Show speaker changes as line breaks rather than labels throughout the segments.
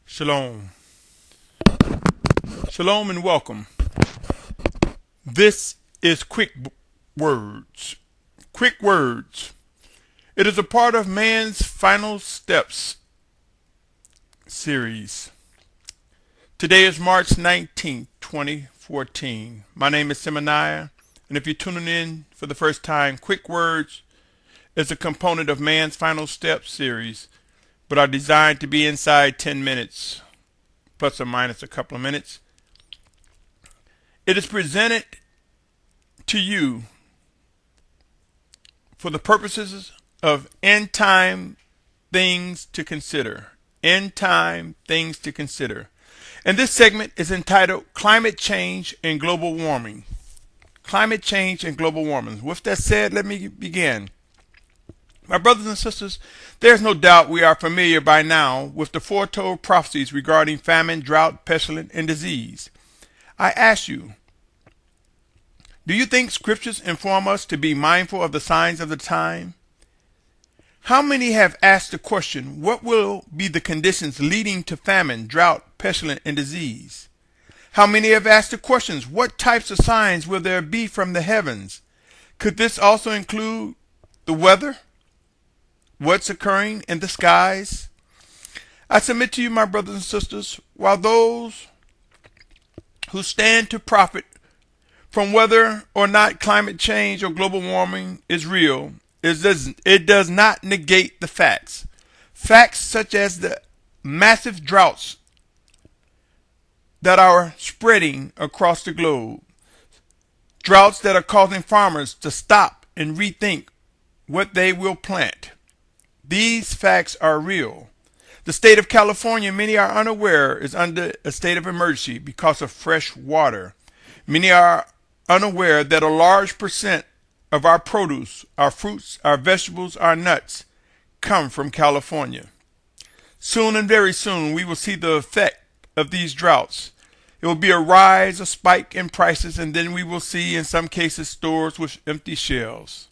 Shalom. Shalom and welcome. This is Quick Words. Quick Words. It is a part of Man's Final Steps series. Today is March 19th, 2014. My name is Symmanayah, and if you're tuning in for the first time, Quick Words is a component of Man's Final Steps series, but are designed to be inside 10 minutes, plus or minus a couple of minutes. It is presented to you for the purposes of end time things to consider. End time things to consider. And this segment is entitled Climate Change and Global Warming. Climate Change and Global Warming. With that said, let me begin. My brothers and sisters, there's no doubt we are familiar by now with the foretold prophecies regarding famine, drought, pestilence, and disease. I ask you, do you think scriptures inform us to be mindful of the signs of the time? How many have asked the question, what will be the conditions leading to famine, drought, pestilence, and disease? How many have asked the questions, what types of signs will there be from the heavens? Could this also include the weather? What's occurring in the skies? I submit to you, my brothers and sisters, while those who stand to profit from whether or not climate change or global warming is real, it does not negate the facts. Facts such as the massive droughts that are spreading across the globe. Droughts that are causing farmers to stop and rethink what they will plant. These facts are real. The state of California, many are unaware, is under a state of emergency because of fresh water. Many are unaware that a large percent of our produce, our fruits, our vegetables, our nuts come from California. Soon and very soon we will see the effect of these droughts. It will be a rise, a spike in prices, and then we will see in some cases stores with empty shelves.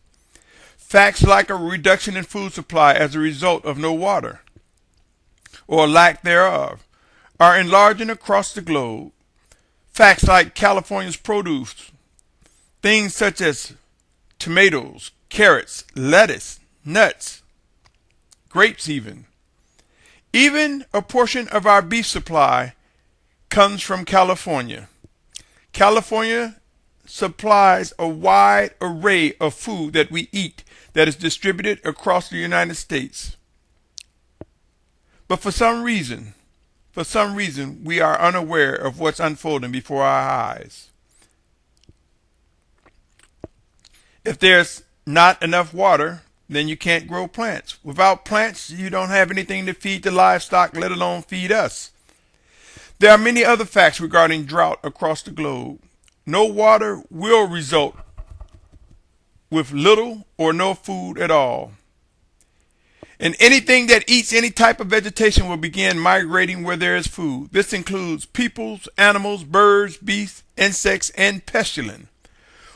Facts like a reduction in food supply as a result of no water, or lack thereof, are enlarging across the globe. Facts like California's produce, things such as tomatoes, carrots, lettuce, nuts, grapes even. Even a portion of our beef supply comes from California. California supplies a wide array of food that we eat that is distributed across the United States. But for some reason, we are unaware of what's unfolding before our eyes. If there's not enough water, then you can't grow plants. Without plants, you don't have anything to feed the livestock, let alone feed us. There are many other facts regarding drought across the globe. No water will result with little or no food at all. And anything that eats any type of vegetation will begin migrating where there is food. This includes peoples, animals, birds, beasts, insects, and pestilence.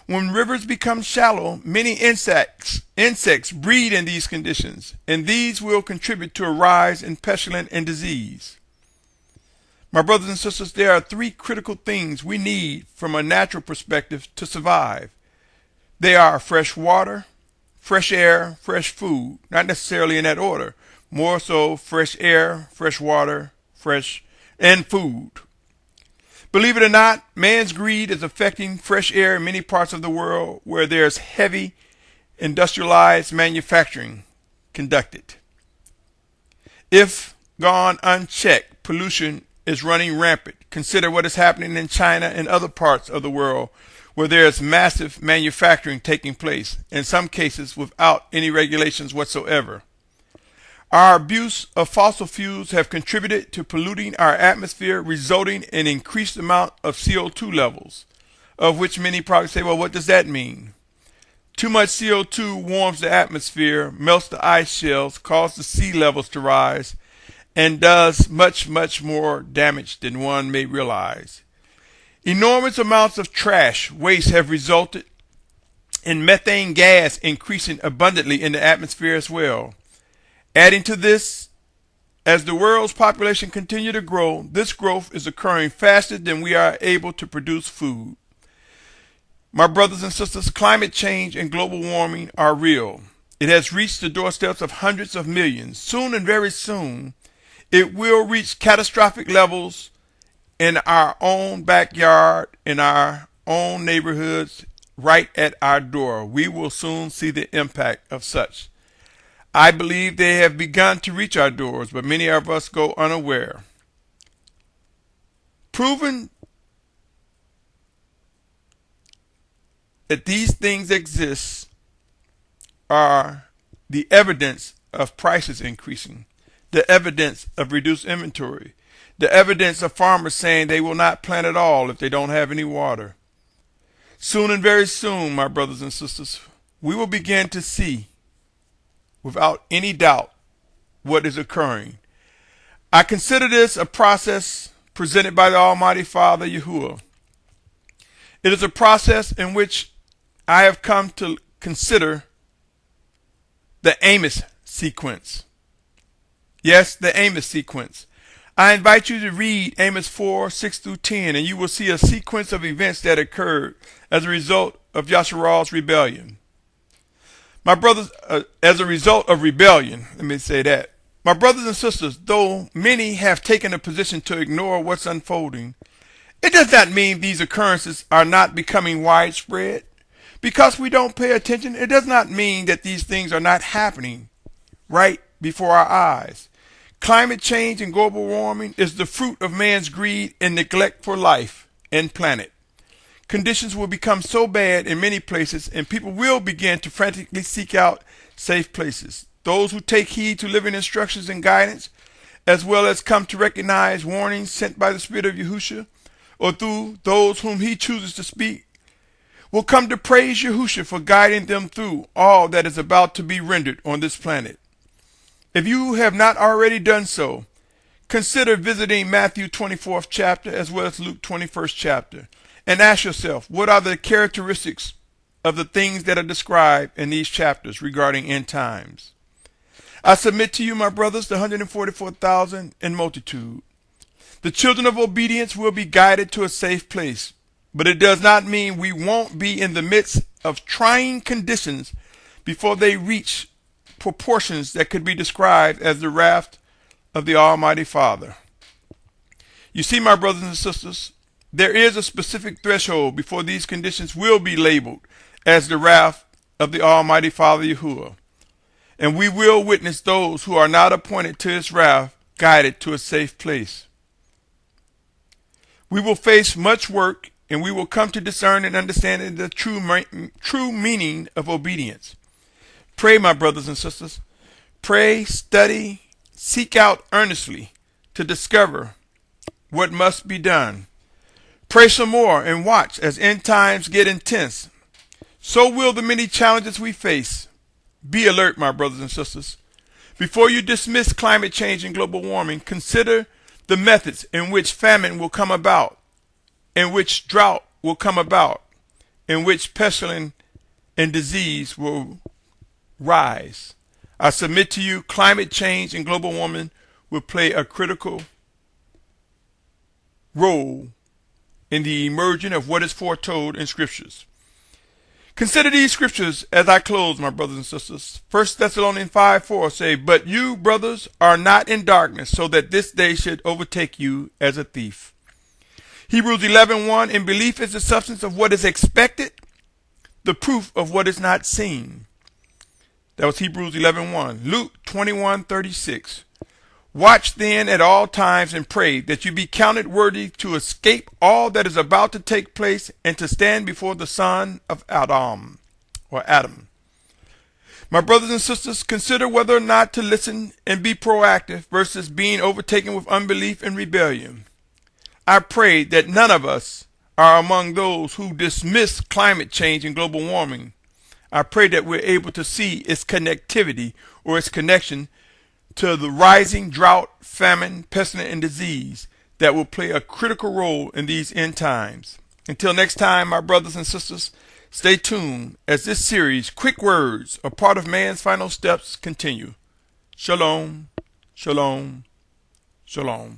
When rivers become shallow, many insects breed in these conditions, and these will contribute to a rise in pestilence and disease. My brothers and sisters, there are three critical things we need from a natural perspective to survive. They are fresh water, fresh air, fresh food, not necessarily in that order. More so fresh air, fresh water, and food. Believe it or not, man's greed is affecting fresh air in many parts of the world where there's heavy industrialized manufacturing conducted. If gone unchecked, pollution is running rampant. Consider what is happening in China and other parts of the world where there is massive manufacturing taking place, in some cases without any regulations whatsoever. Our abuse of fossil fuels have contributed to polluting our atmosphere, resulting in increased amount of CO2 levels, of which many probably say, well, what does that mean? Too much CO2 warms the atmosphere, melts the ice shells, causes the sea levels to rise, and does much, much more damage than one may realize. Enormous amounts of trash waste have resulted in methane gas increasing abundantly in the atmosphere as well. Adding to this As the world's population continues to grow, this growth is occurring faster than we are able to produce food. My brothers and sisters, climate change and global warming are real. It has reached the doorsteps of hundreds of millions. Soon and very soon, it will reach catastrophic levels in our own backyard, in our own neighborhoods, right at our door. We will soon see the impact of such. I believe they have begun to reach our doors, but many of us go unaware. Proven that these things exist are the evidence of prices increasing, the evidence of reduced inventory, the evidence of farmers saying they will not plant at all if they don't have any water. Soon and very soon, my brothers and sisters, we will begin to see, without any doubt, what is occurring. I consider this a process presented by the Almighty Father, Yahuwah. It is a process in which I have come to consider the Amos sequence. Yes, the Amos sequence. I invite you to read Amos 4, 6 through 10, and you will see a sequence of events that occurred as a result of Yasharal's rebellion. My brothers, as a result of rebellion, let me say that. My brothers and sisters, though many have taken a position to ignore what's unfolding, it does not mean these occurrences are not becoming widespread. Because we don't pay attention, it does not mean that these things are not happening right before our eyes. Climate change and global warming is the fruit of man's greed and neglect for life and planet. Conditions will become so bad in many places, and people will begin to frantically seek out safe places. Those who take heed to living instructions and guidance, as well as come to recognize warnings sent by the Spirit of Yahushua, or through those whom he chooses to speak, will come to praise Yahushua for guiding them through all that is about to be rendered on this planet. If you have not already done so, consider visiting Matthew 24th chapter as well as Luke 21st chapter, and ask yourself, what are the characteristics of the things that are described in these chapters regarding end times? I submit to you, my brothers, the 144,000 in multitude. The children of obedience will be guided to a safe place, but it does not mean we won't be in the midst of trying conditions before they reach proportions that could be described as the wrath of the Almighty Father. You see, my brothers and sisters, there is a specific threshold before these conditions will be labeled as the wrath of the Almighty Father Yahuwah, and we will witness those who are not appointed to his wrath guided to a safe place. We will face much work, and we will come to discern and understand the true meaning of obedience. Pray, my brothers and sisters. Pray, study, seek out earnestly to discover what must be done. Pray some more and watch as end times get intense. So will the many challenges we face. Be alert, my brothers and sisters. Before you dismiss climate change and global warming, consider the methods in which famine will come about, in which drought will come about, in which pestilence and disease will rise. I submit to you, climate change and global warming will play a critical role in the emerging of what is foretold in scriptures. Consider these scriptures as I close, my brothers and sisters. 1 Thessalonians 5:4 say, "But you, brothers, are not in darkness, so that this day should overtake you as a thief." Hebrews 11:1, "And belief is the substance of what is expected, the proof of what is not seen." That was Hebrews 11:1. Luke 21:36. "Watch then at all times and pray that you be counted worthy to escape all that is about to take place and to stand before the Son of Adam." My brothers and sisters, consider whether or not to listen and be proactive versus being overtaken with unbelief and rebellion. I pray that none of us are among those who dismiss climate change and global warming. I pray that we're able to see its connectivity or its connection to the rising drought, famine, pestilence, and disease that will play a critical role in these end times. Until next time, my brothers and sisters, stay tuned as this series, Quick Words, a part of man's final steps, continue. Shalom, shalom, Shalom.